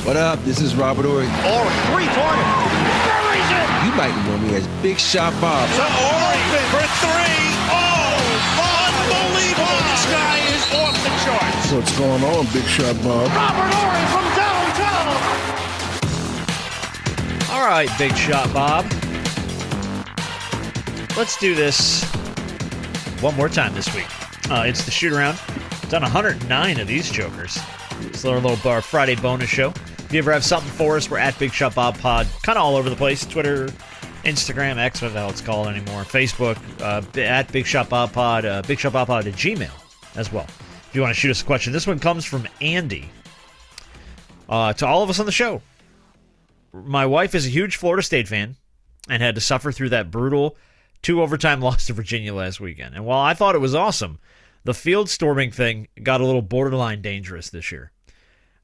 What up? This is Robert Horry. Horry, three-pointer. Buries it. You might know me as Big Shot Bob. So Horry for three. Oh, unbelievable. This guy is off the charts. What's going on, Big Shot Bob? Robert Horry from downtown. All right, Big Shot Bob. Let's do this one more time this week. It's the shoot-around. Done 109 of these jokers. It's our little bar Friday bonus show. If you ever have something for us, we're at Big Shot Bob Pod. Kind of all over the place. Twitter, Instagram, X, whatever the hell it's called anymore. Facebook, at Big Shot Bob Pod. Big Shot Bob Pod at Gmail as well. If you want to shoot us a question. This one comes from Andy. To all of us on the show. My wife is a huge Florida State fan and had to suffer through that brutal 2-overtime loss to Virginia last weekend. And while I thought it was awesome, the field storming thing got a little borderline dangerous this year.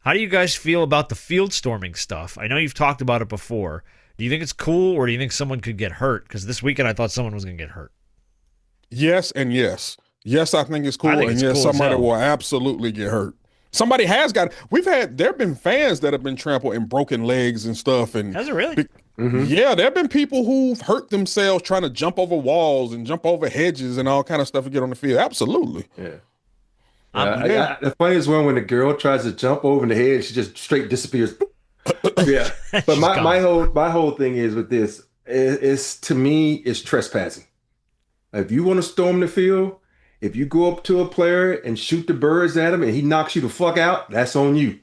How do you guys feel about the field storming stuff? I know you've talked about it before. Do you think it's cool, or do you think someone could get hurt? Because this weekend I thought someone was going to get hurt. Yes and yes. Yes, I think it's cool. I think it's and yes, cool as somebody hell. will absolutely get hurt. Somebody has got – there have been fans that have been trampled and broken legs and stuff. And Has it really? Yeah, there have been people who've hurt themselves trying to jump over walls and jump over hedges and all kind of stuff to get on the field. Absolutely. Yeah. The funniest one when the girl tries to jump over the hedge, she just straight disappears. Yeah. But my whole thing is with this is to me is trespassing. If you want to storm the field, if you go up to a player and shoot the birds at him and he knocks you the fuck out, that's on you.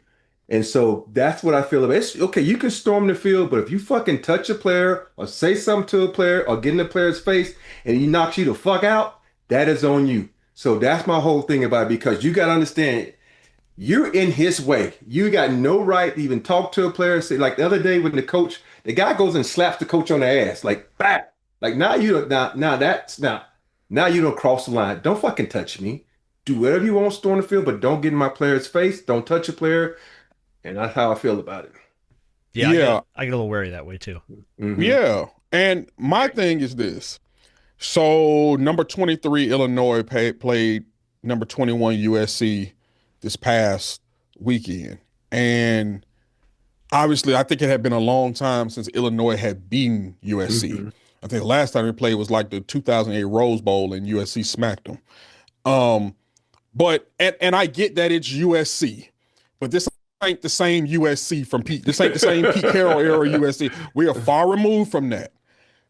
And so that's what I feel about it. It's, okay, you can storm the field, but if you fucking touch a player or say something to a player or get in the player's face and he knocks you the fuck out, that is on you. So that's my whole thing about it, because you got to understand, you're in his way. You got no right to even talk to a player and say, like the other day when the guy goes and slaps the coach on the ass, like, bah! Like now you don't, now you don't cross the line. Don't fucking touch me. Do whatever you want, storm the field, but don't get in my player's face. Don't touch a player. And that's how I feel about it. Yeah. I get a little wary that way too. Mm-hmm. Yeah. And my thing is this. So number 23 Illinois played number 21 USC this past weekend. And obviously I think it had been a long time since Illinois had beaten USC. Mm-hmm. I think the last time they played was like the 2008 Rose Bowl and USC smacked them. But I get that it's USC, but this ain't the same USC from Pete. This ain't the same Pete Carroll era USC. We are far removed from that.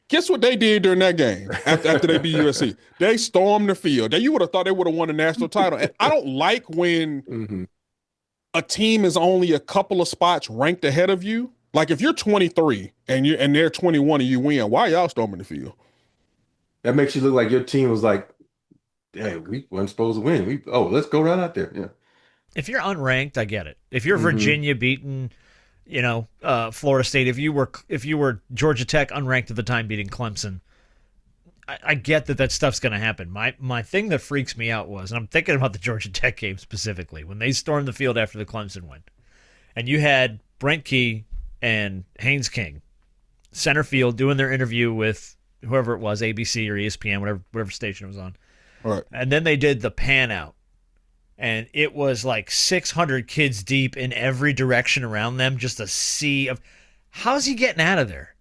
Guess what they did during that game after they beat USC? They stormed the field. You would have thought they would have won the national title. And I don't like when a team is only a couple of spots ranked ahead of you. Like if you're 23 and they're 21 and you win, why are y'all storming the field? That makes you look like your team was like, hey, we weren't supposed to win. Let's go right out there. Yeah. If you're unranked, I get it. If you're Virginia beating, Florida State, if you were Georgia Tech unranked at the time beating Clemson, I get that stuff's going to happen. My thing that freaks me out was, and I'm thinking about the Georgia Tech game specifically, when they stormed the field after the Clemson win, and you had Brent Key and Haynes King center field doing their interview with whoever it was, ABC or ESPN, whatever station it was on. All right. And then they did the pan out. And it was like 600 kids deep in every direction around them, just a sea of... How's he getting out of there?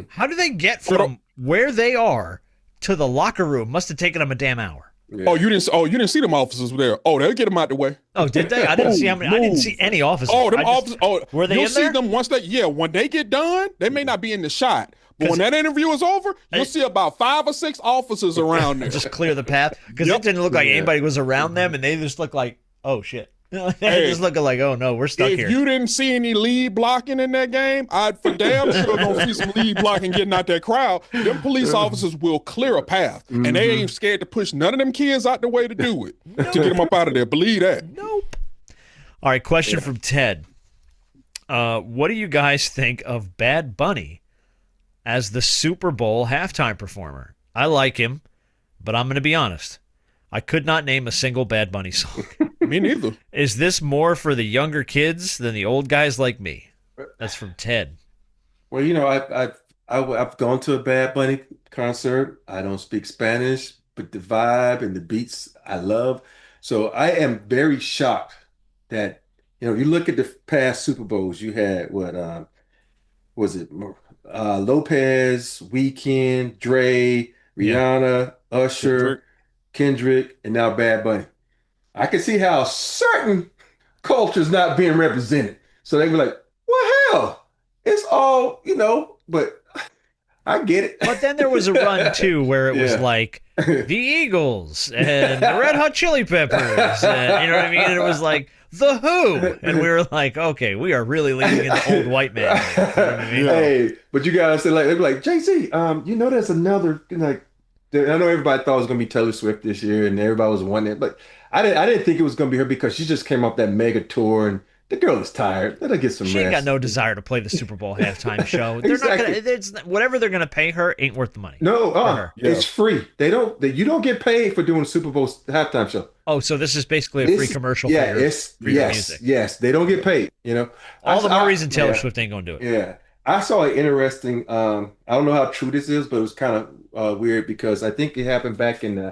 How do they get from where they are to the locker room? Must have taken them a damn hour. Yeah. You didn't see them officers there. They'll get them out the way. Oh, did they? I didn't see how many. I didn't see any officers. Officers. Were they you'll in see there? them once when they get done, they may not be in the shot. But when that interview is over, you'll see about 5 or 6 officers around there. Just clear the path. Because it didn't look like anybody was around them, and they just looked like, oh, shit. They just looking like, oh, no, we're stuck here. If you didn't see any lead blocking in that game, I'd for damn sure gonna see some lead blocking getting out that crowd. Them police officers will clear a path, and they ain't scared to push none of them kids out the way to do it, to get them up out of there. Believe that. Nope. All right, question from Ted. What do you guys think of Bad Bunny as the Super Bowl halftime performer? I like him, but I'm going to be honest. I could not name a single Bad Bunny song. Me neither. Is this more for the younger kids than the old guys like me? That's from Ted. Well, I've gone to a Bad Bunny concert. I don't speak Spanish, but the vibe and the beats I love. So I am very shocked that you look at the past Super Bowls. You had what was it? Lopez, Weeknd, Dre, Yeah. Rihanna, Usher, Kendrick, and now Bad Bunny. I can see how certain cultures not being represented. So they be like, well, hell, it's all, but I get it. But then there was a run, too, where it was like the Eagles and the Red Hot Chili Peppers. And, you know what I mean? And it was like the Who. And we were like, okay, we are really leaning into old white man. You know what I mean? Hey, but you guys say they'd be like, JC, there's another, I know everybody thought it was going to be Taylor Swift this year and everybody was wanting it, but I didn't think it was going to be her because she just came off that mega tour and the girl is tired. Let her get some rest. She ain't got no desire to play the Super Bowl halftime show. They're Exactly. not gonna. Whatever they're gonna pay her ain't worth the money. No, it's free. You don't get paid for doing a Super Bowl halftime show. Oh, so this is basically a free commercial for your music. Yes, they don't get paid. All the more reason Taylor Swift ain't gonna do it. Yeah, I saw an interesting. I don't know how true this is, but it was kind of weird because I think it happened back in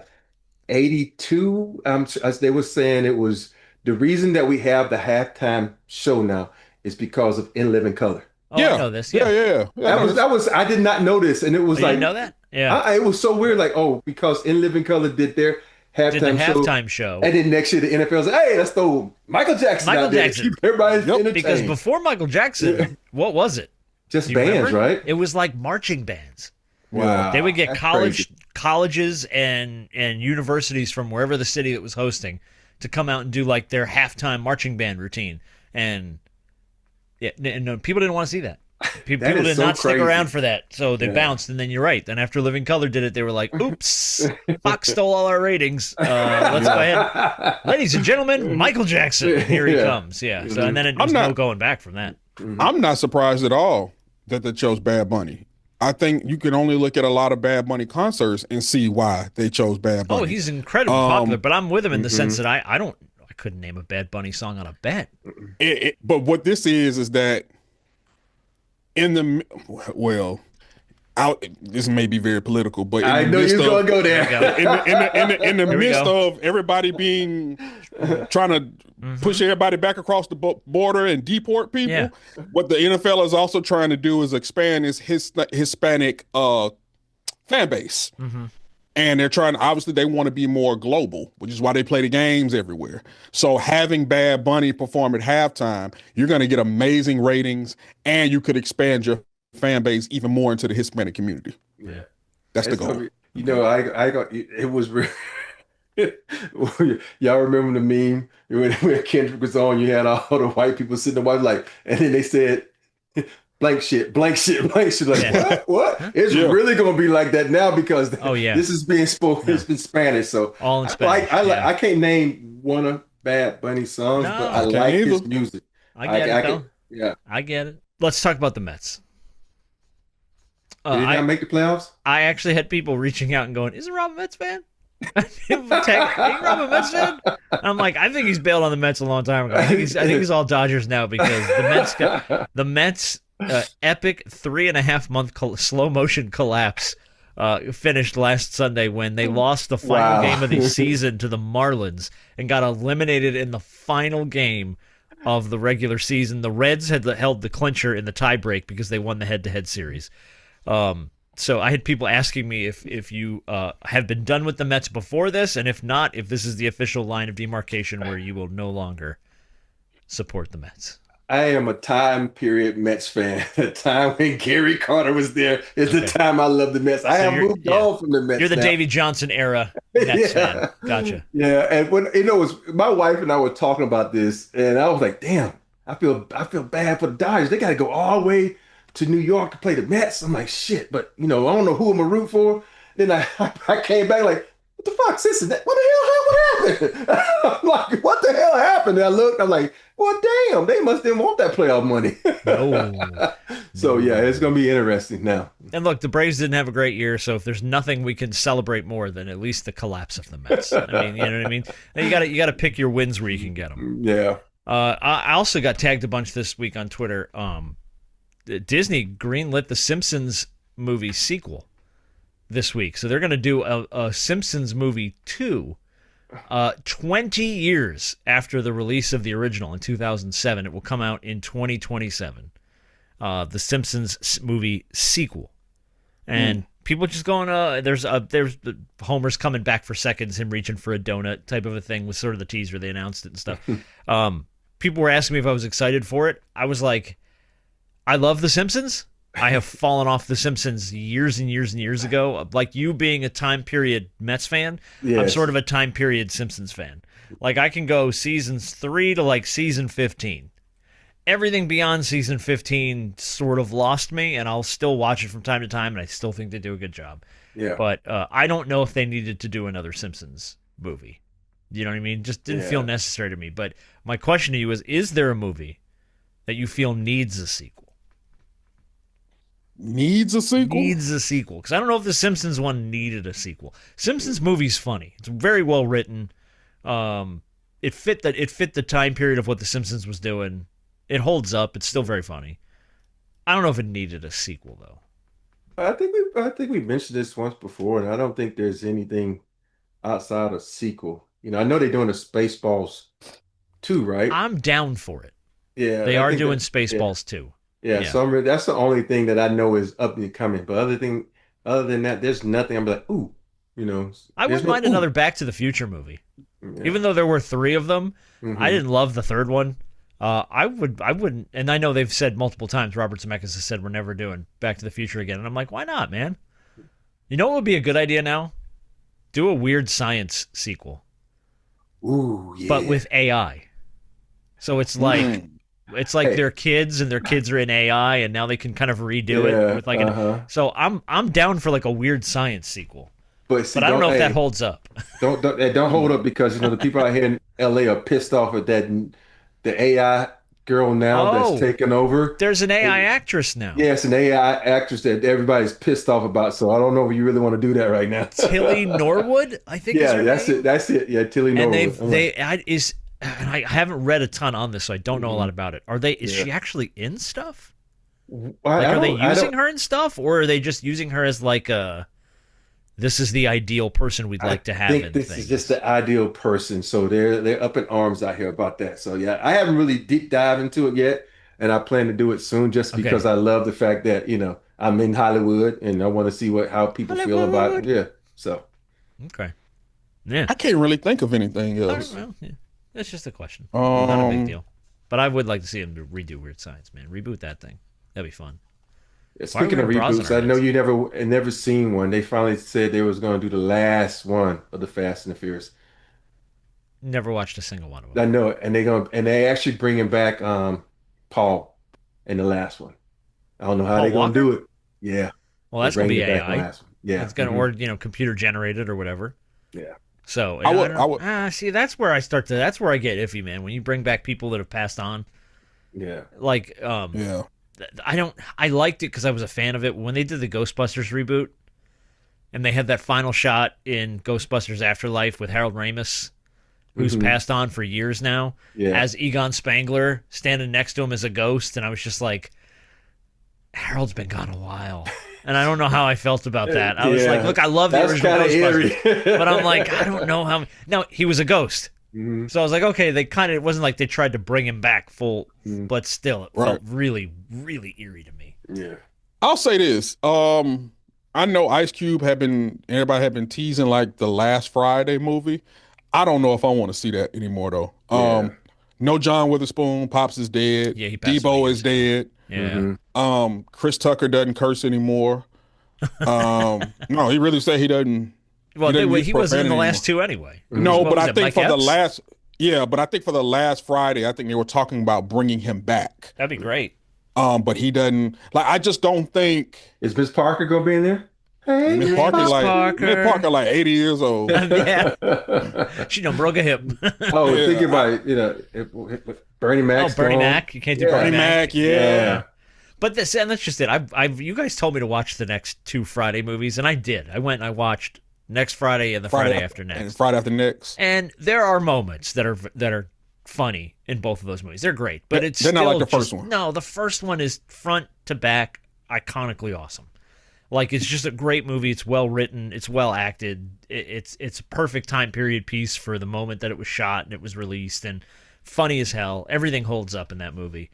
'82. As they were saying, it was the reason that we have the halftime show now is because of In Living Color. Oh, I know this. Yeah. That was. I did not know this, and it was You like, didn't know that? Yeah. It was so weird. Like, because In Living Color did their halftime show. And then next year the NFL was like, hey, let's throw Michael Jackson out there. Keep everybody entertained. Because before Michael Jackson, what was it? Just bands, remember? right? It was like marching bands. Wow. They would get colleges and universities from wherever the city that was hosting to come out and do like their halftime marching band routine. And no, people didn't want to see that. People did not stick around for that, so they bounced. And then you're right. Then after Living Color did it, they were like, "Oops, Fox stole all our ratings. Let's go ahead, ladies and gentlemen, Michael Jackson. Here he comes." Yeah. So and then it was no going back from that. I'm not surprised at all that they chose Bad Bunny. I think you can only look at a lot of Bad Bunny concerts and see why they chose Bad Bunny. Oh, he's incredibly popular, but I'm with him in the sense that I couldn't name a Bad Bunny song on a bet. But what this is that this may be very political, but I know you're gonna go there. In the midst of everybody trying to push everybody back across the border and deport people, what the NFL is also trying to do is expand its Hispanic fan base. And they're trying, obviously they want to be more global, which is why they play the games everywhere. So having Bad Bunny perform at halftime, you're going to get amazing ratings and you could expand your fan base even more into the Hispanic community. Yeah. That's the goal. It was y'all remember the meme when Kendrick was on, you had all the white people sitting there like, and then they said, blank shit. Like, what? It's really going to be like that now because this is being spoken. It's been Spanish. So all in Spanish. I can't name one of Bad Bunny's songs, but I like his music. I get it. Let's talk about the Mets. Did he not make the playoffs? I actually had people reaching out and going, "Isn't Rob a Mets fan?" Ain't Rob a Mets fan? I'm like, I think he's bailed on the Mets a long time ago. I think he's all Dodgers now because the Mets epic 3.5 month slow motion collapse finished last Sunday when they lost the final game of the season to the Marlins and got eliminated in the final game of the regular season. The Reds had held the clincher in the tiebreak because they won the head-to-head series. So I had people asking me if you have been done with the Mets before this, and if not, if this is the official line of demarcation where you will no longer support the Mets. I am a time period Mets fan. The time when Gary Carter was there is the time I love the Mets. I have moved on from the Mets. You're the now. Davy Johnson era Mets fan. Gotcha. Yeah, and when my wife and I were talking about this, and I was like, damn, I feel bad for the Dodgers. They got to go all the way to New York to play the Mets. I'm like, shit, but I don't know who I'm gonna root for. Then I came back like, what the fuck, sis? What happened? I'm like, what the hell happened? And I looked, I'm like, well, damn, they must didn't want that playoff money. No. So yeah, it's gonna be interesting now. And look, the Braves didn't have a great year, so if there's nothing we can celebrate more than at least the collapse of the Mets. I mean, you know what I mean? And you got to pick your wins where you can get them. Yeah. I also got tagged a bunch this week on Twitter. Disney greenlit the Simpsons movie sequel this week. So they're going to do a Simpsons movie 2 20 years after the release of the original in 2007, it will come out in 2027. The Simpsons movie sequel. And people just going, there's Homer's coming back for seconds, him reaching for a donut type of a thing was sort of the teaser. They announced it and stuff. People were asking me if I was excited for it. I was like, I love The Simpsons. I have fallen off The Simpsons years and years and years ago. Like you being a time period Mets fan, yes. I'm sort of a time period Simpsons fan. Like I can go seasons 3 to like season 15. Everything beyond season 15 sort of lost me, and I'll still watch it from time to time, and I still think they do a good job. Yeah. But I don't know if they needed to do another Simpsons movie. You know what I mean? Just didn't feel necessary to me. But my question to you is there a movie that you feel needs a sequel? Needs a sequel? Needs a sequel. Because I don't know if the Simpsons one needed a sequel. Simpsons movie's funny. It's very well written. It fit the time period of what the Simpsons was doing. It holds up. It's still very funny. I don't know if it needed a sequel though. I think we mentioned this once before, and I don't think there's anything outside of sequel. You know, I know they're doing a Spaceballs 2, right? I'm down for it. Yeah, they are doing Spaceballs 2. Yeah, so that's the only thing that I know is up and coming. But other than that, there's nothing. I'm like, ooh, you know. I wouldn't mind another Back to the Future movie, even though there were 3 of them. I didn't love the third one. I wouldn't, and I know they've said multiple times, Robert Zemeckis has said we're never doing Back to the Future again, and I'm like, why not, man? You know what would be a good idea now? Do a Weird Science sequel. Ooh, yeah. But with AI. So it's like they're kids, and their kids are in AI, and now they can kind of redo it with like so I'm down for like a Weird Science sequel. But I don't know if that holds up. Don't hold up because the people out here in LA are pissed off at that. The AI girl now that's taken over. There's an AI actress now. Yeah, it's an AI actress that everybody's pissed off about. So I don't know if you really want to do that right now. Tilley Norwood, I think. Yeah, that's it. That's it. Yeah, Tilley Norwood. And I haven't read a ton on this, so I don't know a lot about it. Is she actually in stuff? Are they using her in stuff, or are they just using her as like a? This is the ideal person we'd like to have. I think this is just the ideal person. So they're up in arms out here about that. So yeah, I haven't really deep dive into it yet, and I plan to do it soon just because I love the fact that I'm in Hollywood and I want to see how people feel about it. Yeah. So. Okay. Yeah. I can't really think of anything else. Well, yeah. That's just a question. Not a big deal. But I would like to see them redo Weird Science, man. Reboot that thing. That'd be fun. Speaking of reboots, I know you never seen one. They finally said they was going to do the last one of the Fast and the Furious. Never watched a single one of them. I know, and they actually bringing back Paul in the last one. I don't know how they're going to do it. Yeah. Well, that's going to be AI. Yeah. It's going to or computer generated or whatever. Yeah. So I would see that's where I get iffy, man. When you bring back people that have passed on. Yeah. Like I liked it because I was a fan of it when they did the Ghostbusters reboot, and they had that final shot in Ghostbusters Afterlife with Harold Ramis, who's passed on for years now, as Egon Spangler standing next to him as a ghost, and I was just like, Harold's been gone a while, and I don't know how I felt about that. I was like, look, I love the original Ghostbusters, but I'm like, I don't know how. Now he was a ghost. So I was like, okay, it wasn't like they tried to bring him back full, but still, it felt really, really eerie to me. Yeah. I'll say this. I know Ice Cube everybody had been teasing like the Last Friday movie. I don't know if I want to see that anymore though. No John Witherspoon, Pops is dead. Yeah, he passed Debo away. is dead. Yeah. Chris Tucker doesn't curse anymore. No, he really said he doesn't. Well, he wasn't in the last two anyway. No, but I think for the last Friday, I think they were talking about bringing him back. That'd be great. But he doesn't. Like, I just don't think. Is Miss Parker gonna be in there? Hey, Miss Parker, like 80 years old. Yeah, she done broke a hip. Think about it. Bernie Mac. Bernie Mac. You can't do Bernie Mac. Yeah. But that's just it. You guys told me to watch the next 2 Friday movies, and I did. I went and I watched next Friday and the Friday after next. And Friday after next. And there are moments that are funny in both of those movies. They're great, but they're not like the first one. No, the first one is front to back iconically awesome. Like, it's just a great movie. It's well written. It's well acted. It's a perfect time period piece for the moment that it was shot and it was released, and funny as hell. Everything holds up in that movie.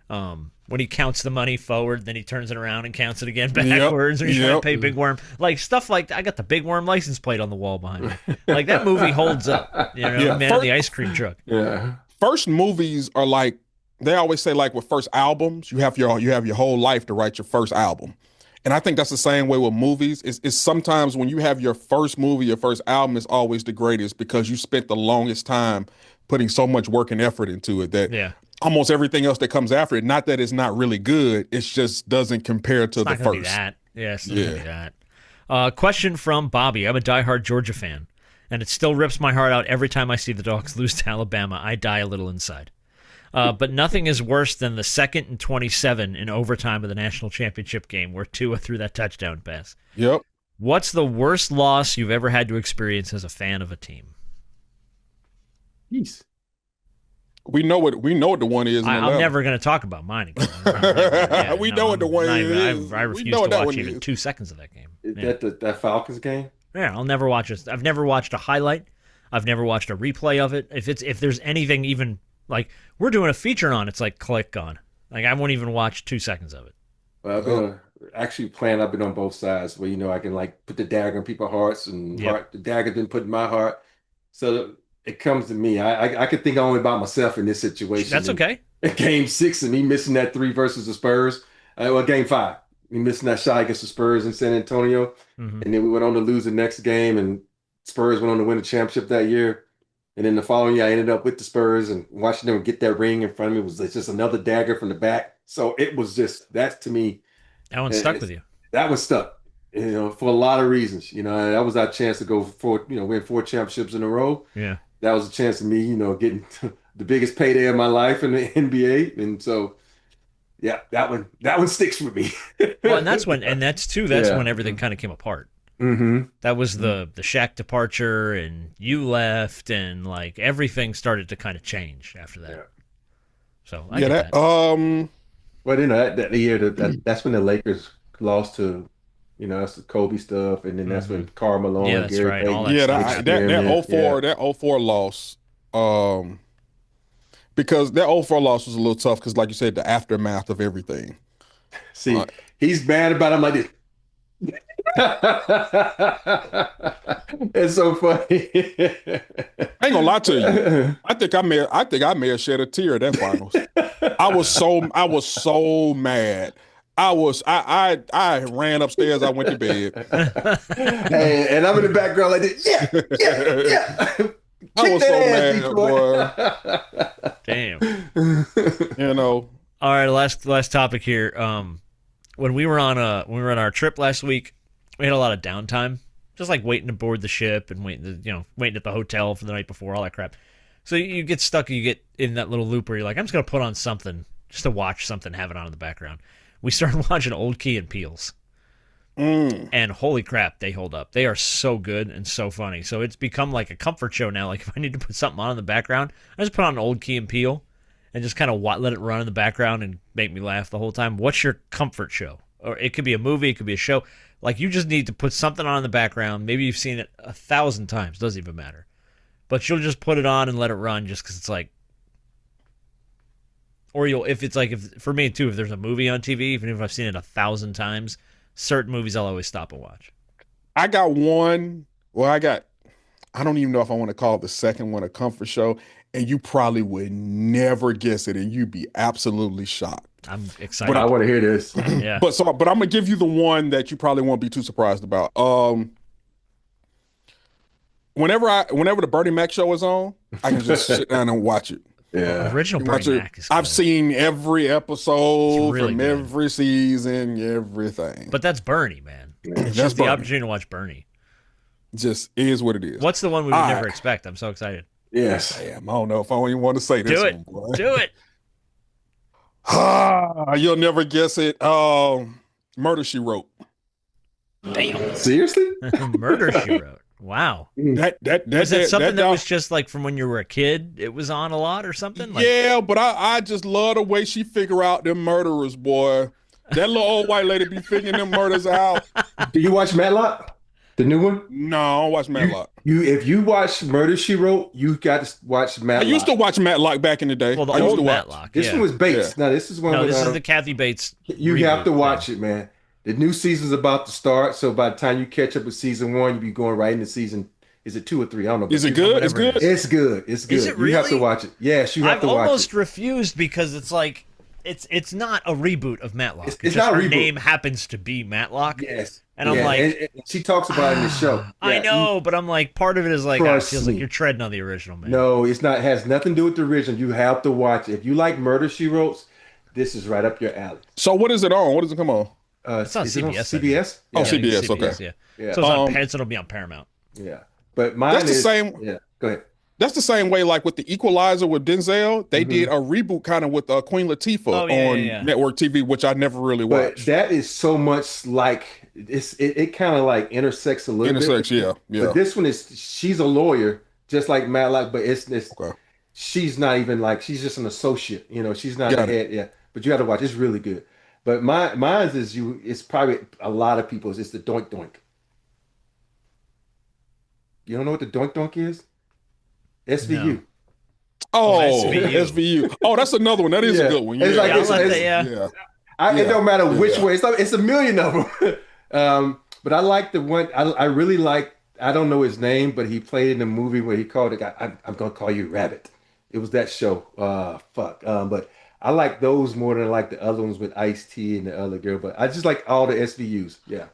When he counts the money forward, then he turns it around and counts it again backwards, or he's trying to pay Big Worm. Like, stuff like that. I got the Big Worm license plate on the wall behind me. Like, that movie holds up. You know, Man in the Ice Cream Truck. Yeah. First movies are like, they always say, like, with first albums, you have your whole life to write your first album. And I think that's the same way with movies. It's sometimes when you have your first movie, your first album is always the greatest because you spent the longest time putting so much work and effort into it that almost everything else that comes after it, not that it's not really good, it just doesn't compare to the first. Be that. Yeah, it's not gonna be that. Question from Bobby. I'm a diehard Georgia fan, and it still rips my heart out every time I see the Dogs lose to Alabama. I die a little inside. But nothing is worse than the 2nd and 27 in overtime of the national championship game where Tua threw that touchdown pass. Yep. What's the worst loss you've ever had to experience as a fan of a team? Jeez. We know what the one is. I'm never going to talk about mine again. We know what the one is. I refuse to watch even 2 seconds of that game. That Falcons game? Yeah, I'll never watch it. I've never watched a highlight. I've never watched a replay of it. If there's anything even like we're doing a feature on, it's like click on. Like I won't even watch 2 seconds of it. Well, I've been I've been on both sides where I can like put the dagger in people's hearts and the dagger been put in my heart. So it comes to me. I could think only about myself in this situation. That's okay. Game 6 and me missing that 3 versus the Spurs. Game 5, me missing that shot against the Spurs in San Antonio, and then we went on to lose the next game, and Spurs went on to win the championship that year. And then the following year, I ended up with the Spurs, and watching them get that ring in front of me was just another dagger from the back. So it was just, that to me. That one stuck with you. That was stuck, for a lot of reasons. That was our chance to go for, win 4 championships in a row. Yeah. That was a chance of me, getting the biggest payday of my life in the NBA. And so, yeah, that one sticks with me. Well, and that's when everything kind of came apart. Mm-hmm. That was the Shaq departure, and you left, and like everything started to kind of change after that. Yeah. So I get that. Well, that year that's when the Lakers lost to, that's the Kobe stuff, and then that's when Karl Malone. Yeah, that's Gary right. Payton, All that that 04 loss. Because that 04 loss was a little tough because, like you said, the aftermath of everything. See, he's mad about him like this. It's so funny. I ain't gonna lie to you. I think I may have shed a tear at that finals. I was so mad. I ran upstairs. I went to bed. And I'm in the background like this. Yeah. I was so mad, boy. Damn. All right, last topic here. When we were on our trip last week, we had a lot of downtime, just like waiting to board the ship and waiting at the hotel for the night before, all that crap. So you get stuck, you get in that little loop where you're like, I'm just gonna put on something just to watch something, have it on in the background. We started watching Old Key and Peele's, and holy crap, they hold up. They are so good and so funny. So it's become like a comfort show now. Like if I need to put something on in the background, I just put on Old Key and Peele and just kind of let it run in the background and make me laugh the whole time. What's your comfort show? Or it could be a movie, it could be a show. Like you just need to put something on in the background. Maybe you've seen it 1,000 times, doesn't even matter. But you'll just put it on and let it run just because it's like, or for me too, if there's a movie on TV, even if I've seen it 1,000 times, certain movies I'll always stop and watch. I got one. Well, I don't even know if I want to call it the second one a comfort show, and you probably would never guess it, and you'd be absolutely shocked. I'm excited. But I want to hear this. Yeah. But I'm gonna give you the one that you probably won't be too surprised about. Whenever the Bernie Mac show is on, I can just sit down and watch it. Yeah. Original Bernie Mac is good. I've seen every episode really from good. every season, everything. But that's Bernie, man. It's That's just the Bernie. opportunity to watch Bernie. Just is what it is. What's the one we would never expect? I'm so excited. Yes. I don't know if I even want to say this. Do it. One, boy. Do it. You'll never guess it. Murder, She Wrote. Damn. Seriously? Murder, She Wrote. Wow. That Was it something that was just like from when you were a kid? It was on a lot or something? Like, yeah, but I just love the way she figure out them murderers, boy. That little old white lady be figuring them murders out. Do you watch Matlock? The new one? No, I don't watch Matlock. If you watch Murder, She Wrote, you got to watch Matlock. I used to watch Matlock back in the day. Well, the I used old to watch. Matlock. This one was Bates. Yeah. No, this is one. No, with, this is the Kathy Bates. You have to watch it, man. The new season's about to start, so by the time you catch up with season 1, you'll be going right into season. Is it 2 or 3? I don't know. Is it good? It's good. It's good. It's good. Is it really? You have to watch it. Yes, you have to watch it. I've almost refused because it's like it's not a reboot of Matlock. It's not a her reboot. name happens to be Matlock. Yes. And I'm like, and she talks about it in the show. I know, but I'm like, part of it is like, it feels like you're treading on the original, man. No, it's not. It has nothing to do with the original. You have to watch it. If you like Murder, She Wrote, this is right up your alley. So what is it on? What does it come on? It's on CBS. CBS? Oh, CBS. Okay. Yeah. So it'll be on Paramount. Yeah. But mine that's the is, same. Yeah. Go ahead. That's the same way, like with the Equalizer with Denzel, they did a reboot kind of with Queen Latifah on network TV, which I never really watched. But that is so much like it kind of like intersects a little bit. Yeah. But this one she's a lawyer, just like Matlock, but it's okay. She's not even like, she's just an associate. You know, she's not a head. Yeah. But you got to watch. It's really good. But mine is it's probably a lot of people's. It's the Doink Doink. You don't know what the Doink Doink is? SVU. No. Oh, SVU. Oh, that's another one. That is a good one. It's like it don't matter which way. It's a million of them. But I like the one. I really like. I don't know his name, but he played in a movie where he called it. I'm gonna call you Rabbit. It was that show. But I like those more than I like the other ones with Ice-T and the other girl. But I just like all the SVUs. Yeah.